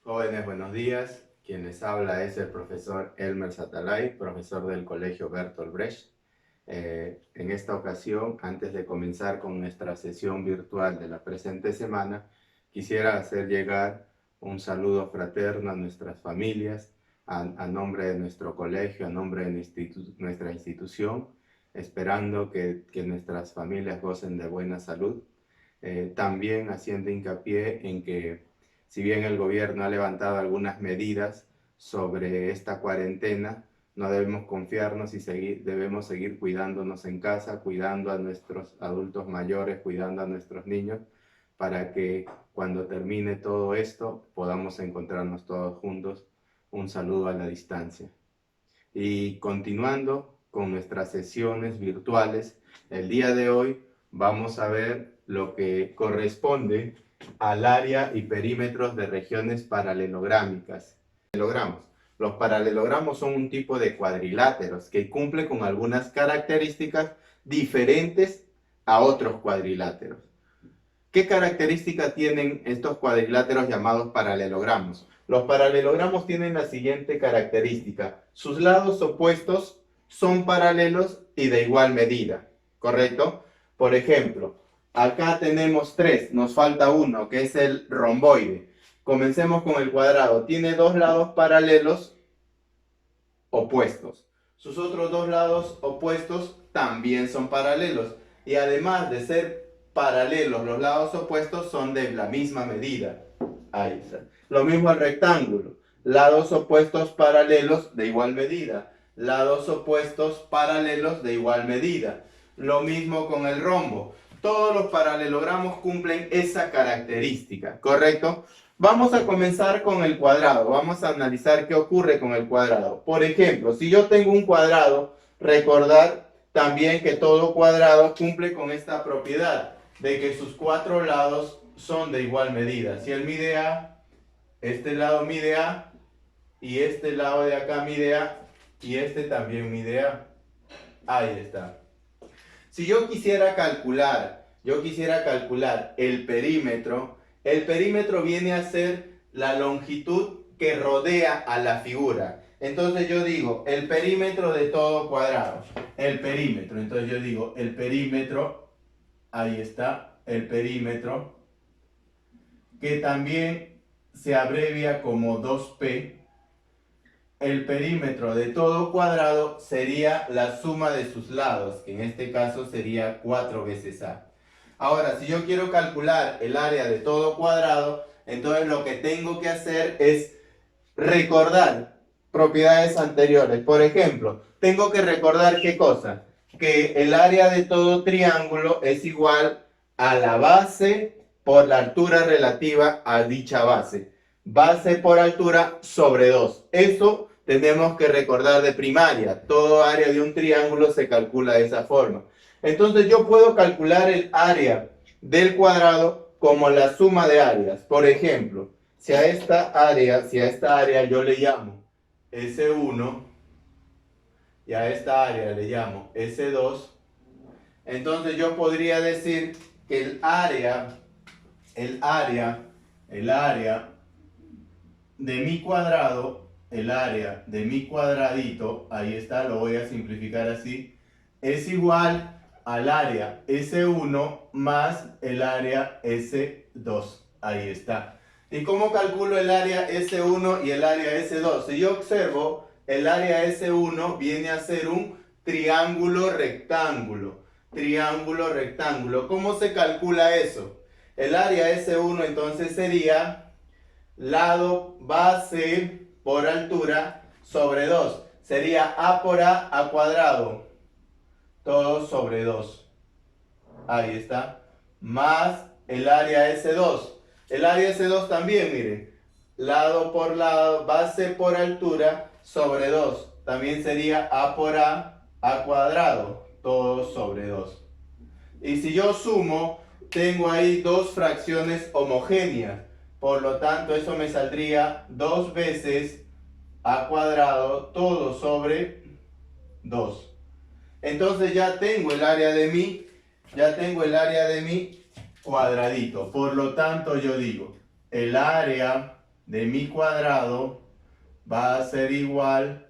Jóvenes, buenos días. Quien les habla es el profesor Elmer Satalay, profesor del Colegio Bertolt Brecht. En esta ocasión, antes de comenzar con nuestra sesión virtual de la presente semana, quisiera hacer llegar un saludo fraterno a nuestras familias, a nombre de nuestro colegio, a nombre de nuestra institución, esperando que nuestras familias gocen de buena salud. También haciendo hincapié en que si bien el gobierno ha levantado algunas medidas sobre esta cuarentena, no debemos confiarnos y debemos seguir cuidándonos en casa, cuidando a nuestros adultos mayores, cuidando a nuestros niños, para que cuando termine todo esto podamos encontrarnos todos juntos. Un saludo a la distancia. Y continuando con nuestras sesiones virtuales, el día de hoy vamos a ver lo que corresponde al área y perímetros de regiones paralelográmicas. Los paralelogramos son un tipo de cuadriláteros que cumple con algunas características diferentes a otros cuadriláteros. ¿Qué características tienen estos cuadriláteros llamados paralelogramos? Los paralelogramos tienen la siguiente característica: sus lados opuestos son paralelos y de igual medida, ¿correcto? Por ejemplo, acá tenemos tres, nos falta uno, que es el romboide. Comencemos con el cuadrado. Tiene dos lados paralelos opuestos. Sus otros dos lados opuestos también son paralelos. Y además de ser paralelos, los lados opuestos son de la misma medida. Ahí está. Lo mismo el rectángulo. Lados opuestos paralelos de igual medida. Lados opuestos paralelos de igual medida. Lo mismo con el rombo. Todos los paralelogramos cumplen esa característica, ¿correcto? Vamos a comenzar con el cuadrado. Vamos a analizar qué ocurre con el cuadrado. Por ejemplo, si yo tengo un cuadrado, recordar también que todo cuadrado cumple con esta propiedad de que sus cuatro lados son de igual medida. Si él mide A, este lado mide A, y este lado de acá mide A, y este también mide A. Ahí está. Si yo quisiera calcular el perímetro viene a ser la longitud que rodea a la figura. Entonces yo digo, el perímetro de todo cuadrado. Entonces yo digo, el perímetro, ahí está, el perímetro, que también se abrevia como 2P. El perímetro de todo cuadrado sería la suma de sus lados, que en este caso sería 4 veces A. Ahora, si yo quiero calcular el área de todo cuadrado, entonces lo que tengo que hacer es recordar propiedades anteriores. Por ejemplo, tengo que recordar ¿qué cosa? Que el área de todo triángulo es igual a la base por la altura relativa a dicha base. Base por altura sobre 2. Eso tenemos que recordar de primaria. Todo área de un triángulo se calcula de esa forma. Entonces yo puedo calcular el área del cuadrado como la suma de áreas. Por ejemplo, si a esta área yo le llamo S1 y a esta área le llamo S2, entonces yo podría decir que el área de mi cuadrado, el área de mi cuadradito, ahí está, lo voy a simplificar así, es igual al área S1 más el área S2. Ahí está. ¿Y cómo calculo el área S1 y el área S2? Si yo observo, el área S1 viene a ser un triángulo rectángulo. Triángulo rectángulo. ¿Cómo se calcula eso? El área S1 entonces sería lado base por altura sobre 2. Sería A por A cuadrado. Todo sobre 2. Ahí está. Más el área S2. El área S2 también, miren. Lado por lado, base por altura sobre 2. También sería A por A cuadrado. Todo sobre 2. Y si yo sumo, tengo ahí dos fracciones homogéneas. Por lo tanto, eso me saldría 2 veces A cuadrado, todo sobre 2. Entonces ya tengo el área de mi cuadradito. Por lo tanto, yo digo, el área de mi cuadrado va a ser igual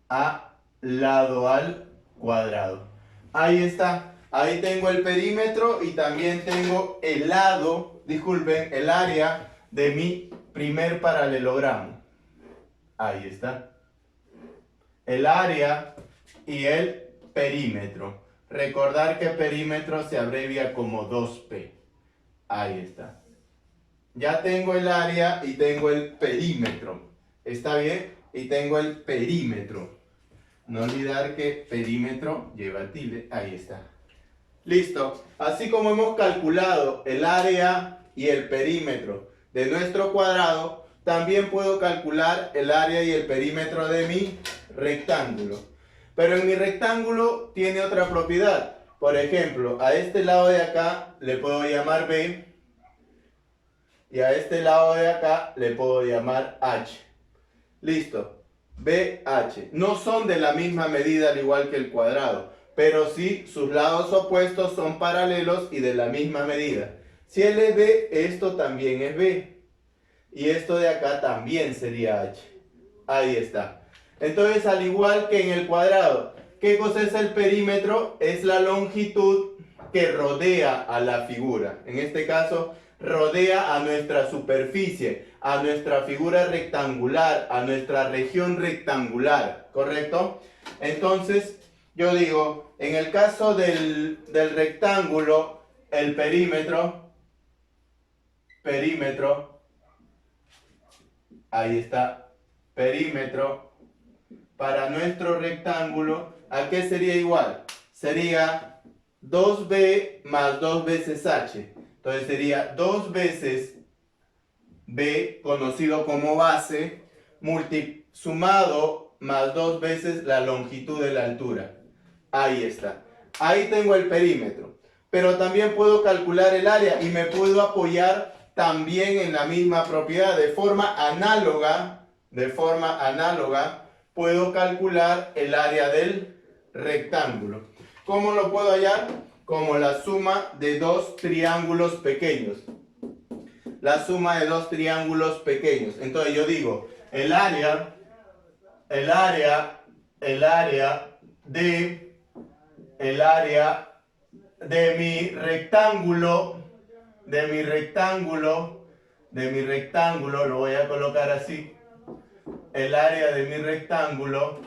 a lado al cuadrado. Ahí está. Ahí tengo el perímetro y también tengo el lado, disculpen, el área de mi primer paralelogramo. Ahí está. El área y el perímetro. Recordar que perímetro se abrevia como 2P. Ahí está. Ya tengo el área y tengo el perímetro. ¿Está bien? Y tengo el perímetro. No olvidar que perímetro lleva tilde. Ahí está. Listo. Así como hemos calculado el área y el perímetro de nuestro cuadrado, también puedo calcular el área y el perímetro de mi rectángulo. Pero en mi rectángulo tiene otra propiedad. Por ejemplo, a este lado de acá le puedo llamar B. Y a este lado de acá le puedo llamar H. Listo. BH. No son de la misma medida al igual que el cuadrado, pero sí sus lados opuestos son paralelos y de la misma medida. Si él es B, esto también es B. Y esto de acá también sería H. Ahí está. Entonces, al igual que en el cuadrado, ¿qué cosa es el perímetro? Es la longitud que rodea a la figura. En este caso, rodea a nuestra superficie, a nuestra figura rectangular, a nuestra región rectangular, ¿correcto? Entonces, yo digo, en el caso del rectángulo, el perímetro, ahí está, perímetro, para nuestro rectángulo, ¿a qué sería igual? Sería 2b más 2 veces h. Entonces sería 2 veces b, conocido como base, sumado más 2 veces la longitud de la altura. Ahí está. Ahí tengo el perímetro. Pero también puedo calcular el área y me puedo apoyar también en la misma propiedad. De forma análoga, puedo calcular el área del rectángulo. ¿Cómo lo puedo hallar? Como la suma de dos triángulos pequeños. La suma de dos triángulos pequeños. Entonces yo digo, el área de mi rectángulo, lo voy a colocar así. El área de mi rectángulo,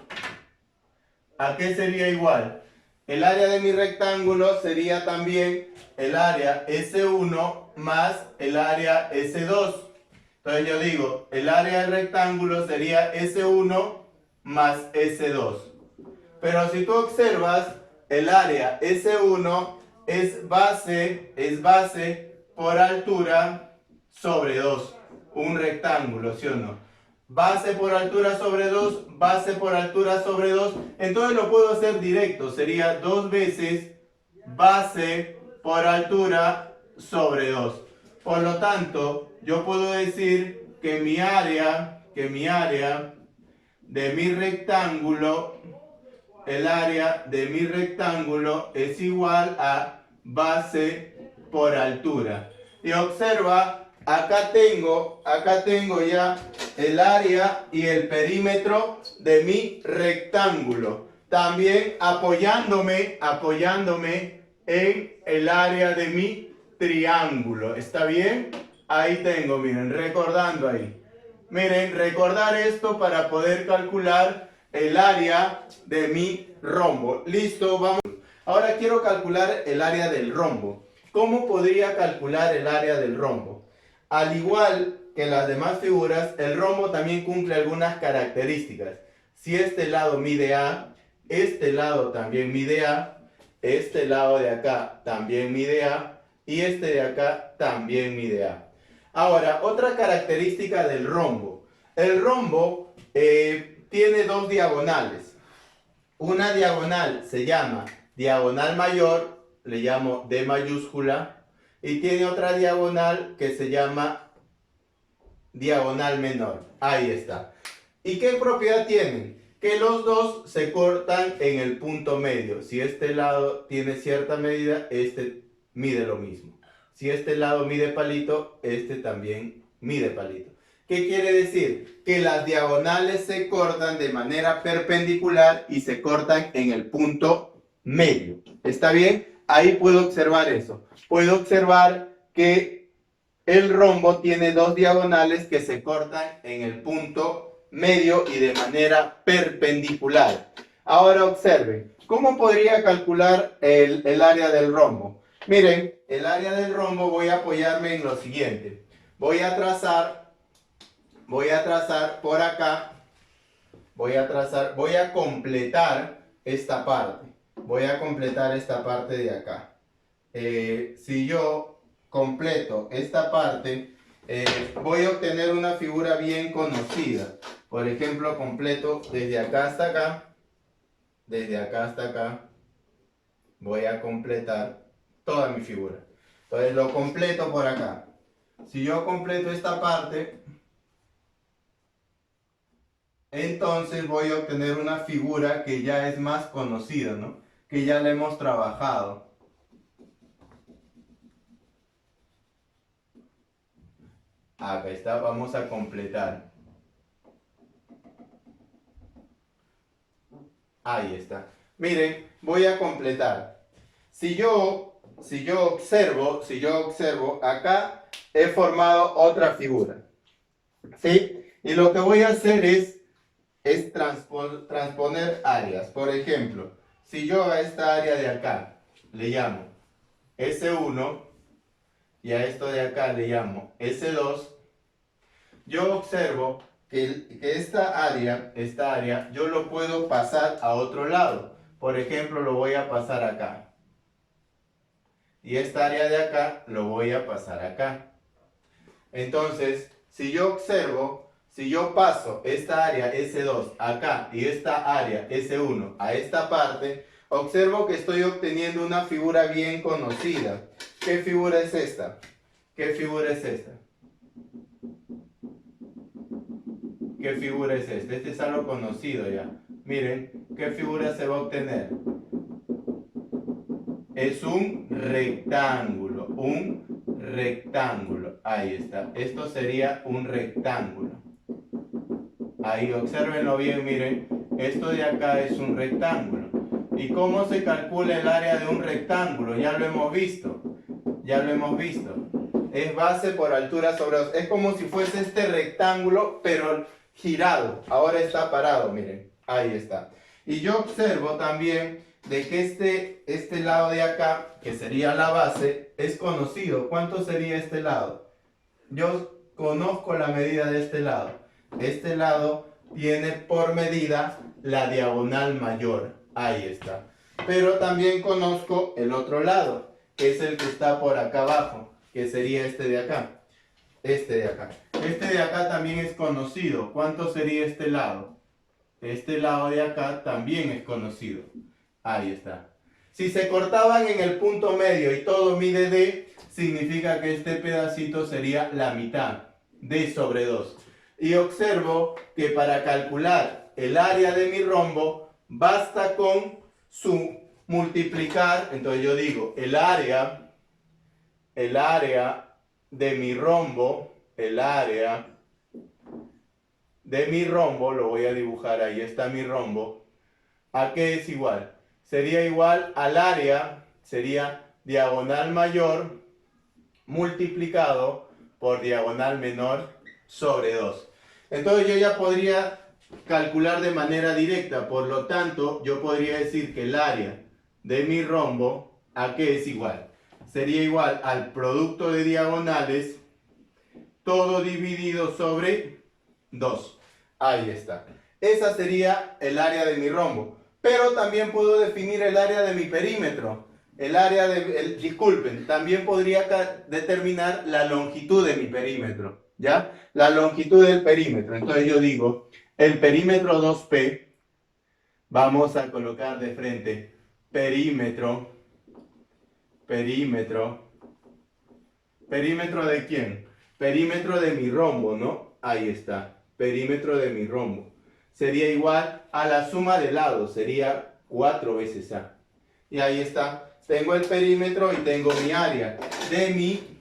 ¿a qué sería igual? El área de mi rectángulo sería también el área S1 más el área S2. Entonces yo digo, el área del rectángulo sería S1 más S2. Pero si tú observas, el área S1 es base por altura sobre 2. Un rectángulo, ¿sí o no? Base por altura sobre 2, base por altura sobre 2. Entonces lo puedo hacer directo. Sería 2 veces base por altura sobre 2. Por lo tanto, yo puedo decir que mi área de mi rectángulo, el área de mi rectángulo es igual a base por altura. Y observa, acá tengo ya el área y el perímetro de mi rectángulo. También apoyándome en el área de mi triángulo. ¿Está bien? Ahí tengo, miren, recordando ahí. Miren, recordar esto para poder calcular el área de mi rombo. Listo, vamos. Ahora quiero calcular el área del rombo. ¿Cómo podría calcular el área del rombo? Al igual que las demás figuras, el rombo también cumple algunas características. Si este lado mide A, este lado también mide A, este lado de acá también mide A y este de acá también mide A. Ahora, otra característica del rombo. El rombo tiene dos diagonales. Una diagonal se llama diagonal mayor, le llamo D mayúscula, y tiene otra diagonal que se llama diagonal menor. Ahí está. ¿Y qué propiedad tienen? Que los dos se cortan en el punto medio. Si este lado tiene cierta medida, este mide lo mismo. Si este lado mide palito, este también mide palito. ¿Qué quiere decir? Que las diagonales se cortan de manera perpendicular y se cortan en el punto medio. ¿Está bien? Ahí puedo observar eso. Puedo observar que el rombo tiene dos diagonales que se cortan en el punto medio y de manera perpendicular. Ahora observen, ¿cómo podría calcular el área del rombo? Miren, el área del rombo voy a apoyarme en lo siguiente. Voy a trazar por acá, voy a completar esta parte. Voy a completar esta parte de acá. Si yo completo esta parte, voy a obtener una figura bien conocida. Por ejemplo, completo desde acá hasta acá. Desde acá hasta acá. Voy a completar toda mi figura. Entonces lo completo por acá. Si yo completo esta parte, entonces voy a obtener una figura que ya es más conocida, ¿no? Que ya la hemos trabajado. Acá está, vamos a completar. Ahí está. Miren, voy a completar. Si yo observo, acá he formado otra figura. ¿Sí? Y lo que voy a hacer es transponer áreas. Por ejemplo, si yo a esta área de acá le llamo S1 y a esto de acá le llamo S2, yo observo que esta área yo lo puedo pasar a otro lado. Por ejemplo, lo voy a pasar acá. Y esta área de acá lo voy a pasar acá. Entonces, si yo paso esta área S2 acá y esta área S1 a esta parte, observo que estoy obteniendo una figura bien conocida. ¿Qué figura es esta? ¿Qué figura es esta? ¿Qué figura es esta? Este es algo conocido ya. Miren, ¿qué figura se va a obtener? Es un rectángulo, ahí está. Esto sería un rectángulo. Ahí, obsérvenlo bien, miren. Esto de acá es un rectángulo. ¿Y cómo se calcula el área de un rectángulo? Ya lo hemos visto. Es base por altura sobre 2. Es como si fuese este rectángulo, pero girado. Ahora está parado, miren. Ahí está. Y yo observo también de que este lado de acá, que sería la base, es conocido. ¿Cuánto sería este lado? Yo conozco la medida de este lado. Este lado tiene por medida la diagonal mayor. Ahí está. Pero también conozco el otro lado, que es el que está por acá abajo, que sería este de acá. Este de acá. Este de acá también es conocido. ¿Cuánto sería este lado? Este lado de acá también es conocido. Ahí está. Si se cortaban en el punto medio y todo mide D, significa que este pedacito sería la mitad, D sobre 2. Y observo que para calcular el área de mi rombo, basta con su multiplicar. Entonces yo digo, el área de mi rombo, lo voy a dibujar, ahí está mi rombo. ¿A qué es igual? Sería igual al área, sería diagonal mayor multiplicado por diagonal menor sobre 2. Entonces yo ya podría calcular de manera directa, por lo tanto yo podría decir que el área de mi rombo, ¿a qué es igual? Sería igual al producto de diagonales, todo dividido sobre 2. Ahí está. Esa sería el área de mi rombo. Pero también puedo definir el área de mi perímetro. Disculpen, también podría determinar la longitud de mi perímetro. ¿Ya? La longitud del perímetro. Entonces yo digo, el perímetro 2P, vamos a colocar de frente perímetro. ¿Perímetro de quién? Perímetro de mi rombo, ¿no? Ahí está. Perímetro de mi rombo. Sería igual a la suma de lados, sería 4 veces A. Y ahí está, tengo el perímetro y tengo mi área de mi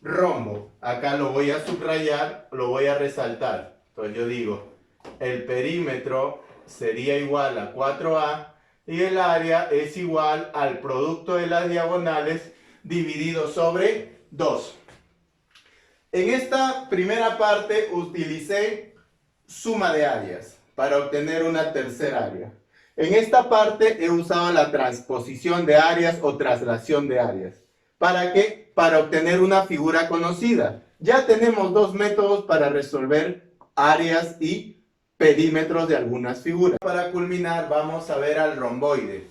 rombo. Acá lo voy a subrayar, lo voy a resaltar. Entonces yo digo, el perímetro sería igual a 4A y el área es igual al producto de las diagonales dividido sobre 2. En esta primera parte utilicé suma de áreas para obtener una tercera área. En esta parte he usado la transposición de áreas o traslación de áreas. ¿Para qué? Para obtener una figura conocida. Ya tenemos dos métodos para resolver áreas y perímetros de algunas figuras. Para culminar vamos a ver al romboide.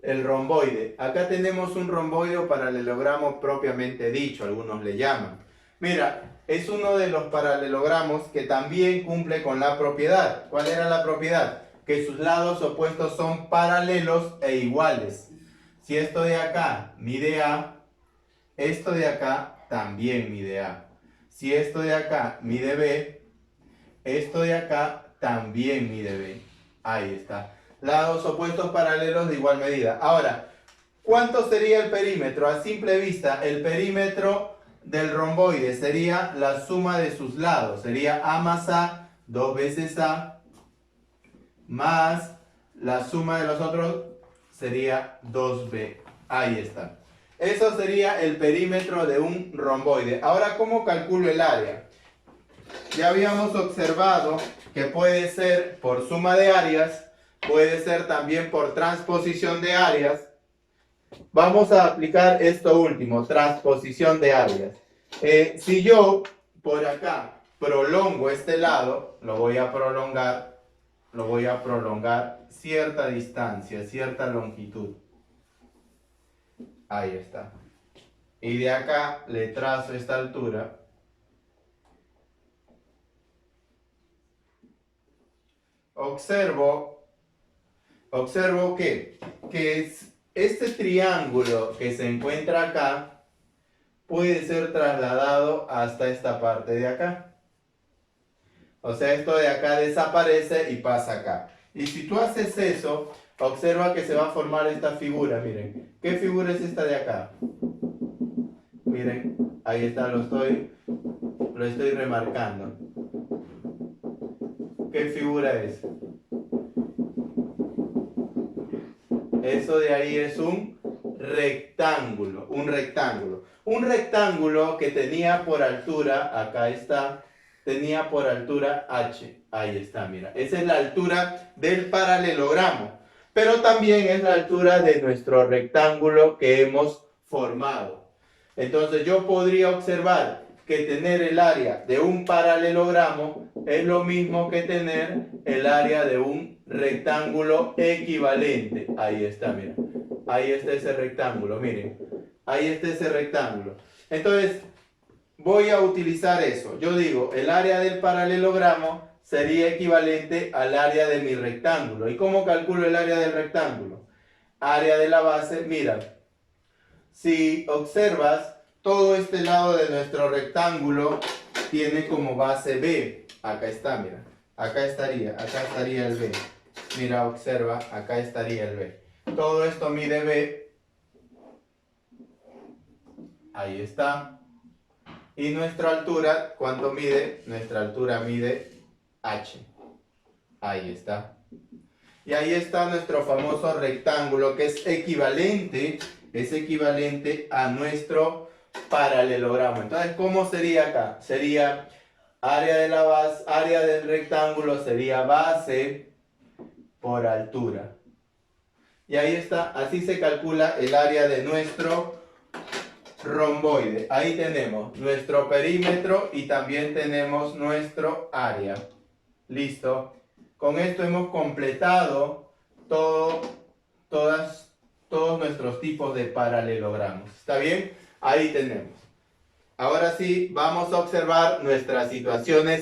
El romboide. Acá tenemos un romboide o paralelogramo propiamente dicho, algunos le llaman. Mira, es uno de los paralelogramos que también cumple con la propiedad. ¿Cuál era la propiedad? Que sus lados opuestos son paralelos e iguales. Si esto de acá mide A, esto de acá también mide A. Si esto de acá mide B, esto de acá también mide B. Ahí está. Lados opuestos paralelos de igual medida. Ahora, ¿cuánto sería el perímetro? A simple vista, el perímetro del romboide sería la suma de sus lados. Sería A más A, 2 veces A, más la suma de los otros sería 2B. Ahí está. Eso sería el perímetro de un romboide. Ahora, ¿cómo calculo el área? Ya habíamos observado que puede ser por suma de áreas, puede ser también por transposición de áreas. Vamos a aplicar esto último, transposición de áreas. Si yo por acá prolongo este lado, lo voy a prolongar cierta distancia, cierta longitud. Ahí está. Y de acá le trazo esta altura. Observo que este triángulo que se encuentra acá puede ser trasladado hasta esta parte de acá. O sea, esto de acá desaparece y pasa acá. Y si tú haces eso, observa que se va a formar esta figura, miren. ¿Qué figura es esta de acá? Miren, ahí está, lo estoy remarcando. ¿Qué figura es? Eso de ahí es un rectángulo, un rectángulo. Un rectángulo que tenía por altura, acá está, tenía por altura H. Ahí está, mira. Esa es la altura del paralelogramo. Pero también es la altura de nuestro rectángulo que hemos formado. Entonces yo podría observar que tener el área de un paralelogramo es lo mismo que tener el área de un rectángulo equivalente. Ahí está, mira. Ahí está ese rectángulo, miren. Ahí está ese rectángulo. Entonces, voy a utilizar eso. Yo digo, el área del paralelogramo sería equivalente al área de mi rectángulo. ¿Y cómo calculo el área del rectángulo? Área de la base, mira. Si observas, todo este lado de nuestro rectángulo tiene como base B. Acá está, mira. Acá estaría el B. Mira, observa, acá estaría el B. Todo esto mide B. Ahí está. Y nuestra altura, ¿cuánto mide? Nuestra altura mide H. Ahí está. Y ahí está nuestro famoso rectángulo que es equivalente a nuestro paralelogramo. Entonces, ¿cómo sería acá? Sería área de la base, área del rectángulo sería base por altura. Y ahí está, así se calcula el área de nuestro romboide. Ahí tenemos nuestro perímetro y también tenemos nuestro área. Listo. Con esto hemos completado todos nuestros tipos de paralelogramos. ¿Está bien? Ahí tenemos. Ahora sí, vamos a observar nuestras situaciones